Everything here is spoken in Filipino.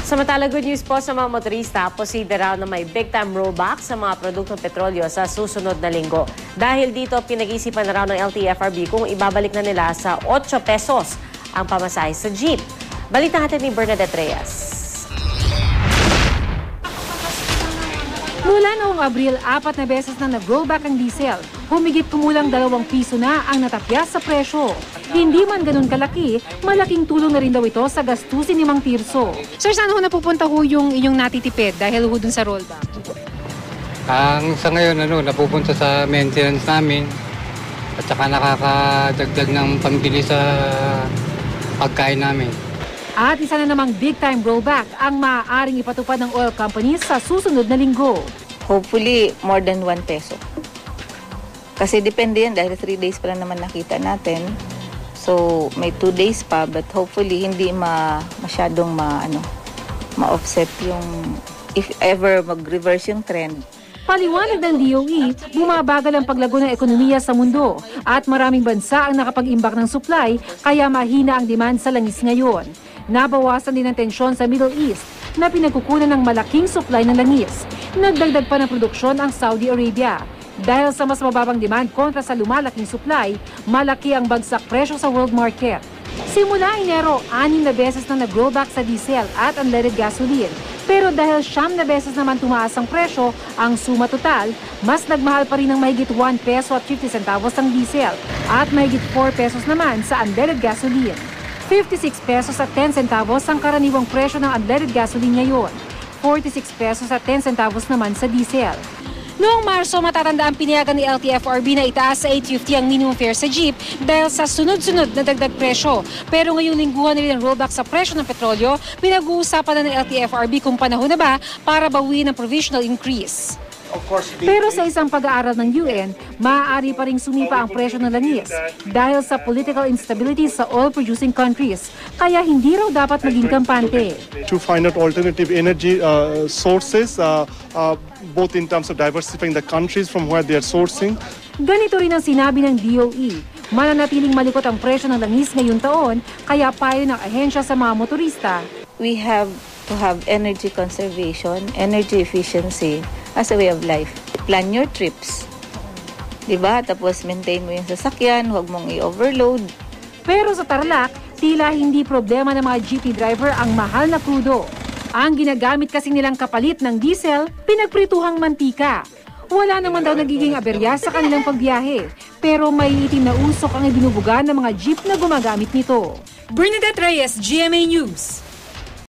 Samantala, good news po sa mga motorista, posible raw na may big-time rollback sa mga produktong petrolyo sa susunod na linggo. Dahil dito, pinag-isipan na raw ng LTFRB kung ibabalik na nila sa 8 pesos ang pamasahe sa jeep. Balita natin ni Bernadette Reyes. Mula noong Abril, 4 na beses na nag-rollback ang diesel. Humigit kumulang 2 piso na ang natapyas sa presyo. Hindi man ganun kalaki, malaking tulong na rin daw ito sa gastusin ni Mang Tirso. Sir, saan ho napupunta ho yung inyong natitipid dahil ho dun sa rollback? Sa ngayon, napupunta sa maintenance namin at saka nakakadagdag ng pambili sa pagkain namin. At isa na namang big-time rollback ang maaaring ipatupad ng oil companies sa susunod na linggo. Hopefully, more than 1 peso. Kasi depende yan dahil 3 days pa lang naman nakita natin. So, may 2 days pa but hopefully hindi masyadong ma-offset yung if ever mag-reverse yung trend. Paliwanag ng DOE, bumabagal ang paglago ng ekonomiya sa mundo at maraming bansa ang nakapag-imbak ng supply kaya mahina ang demand sa langis ngayon. Nabawasan din ang tensyon sa Middle East na pinagkukunan ng malaking supply ng langis. Nagdagdag pa ng produksyon ang Saudi Arabia. Dahil sa mas mababang demand kontra sa lumalaking supply, malaki ang bagsak presyo sa world market. Simula Enero, 6 na beses na nag-rollback sa diesel at unleaded gasoline. Pero dahil 9 na beses naman tumaas ang presyo, ang suma total, mas nagmahal pa rin ng mahigit 1 peso at 50 centavos ang diesel at mahigit 4 pesos naman sa unleaded gasoline. 56 pesos at 10 centavos ang karaniwang presyo ng unleaded gasoline ngayon. 46 pesos at 10 centavos naman sa diesel. Noong Marso, matatandaan pinayagan ni LTFRB na itaas sa 8.50 ang minimum fare sa jeep dahil sa sunod-sunod na dagdag presyo. Pero ngayong lingguhan nila ng rollback sa presyo ng petrolyo, pinag-uusapan na ng LTFRB kung panahon na ba para bawiin ang provisional increase. Pero sa isang pag-aaral ng UN, maaari pa ring sumipa ang presyo ng langis dahil sa political instability sa oil-producing countries. Kaya hindi raw dapat maging kampante. To find out alternative energy sources, both in terms of diversifying the countries from where they are sourcing. Ganito rin ang sinabi ng DOE. Mananatiling malikot ang presyo ng langis ngayong taon, kaya payo ng ahensya sa mga motorista. We have to have energy conservation, energy efficiency as a way of life. Plan your trips. Diba? Tapos maintain mo yung sasakyan, huwag mong i-overload. Pero sa Tarlac, tila hindi problema ng mga jeepney driver ang mahal na krudo. Ang ginagamit kasi nilang kapalit ng diesel, pinagprituhang mantika. Wala naman daw nagiging aberya sa kanilang pagbiyahe, pero may itim na usok ang ibinubuga ng mga jeep na gumagamit nito. Bernadette Reyes, GMA News.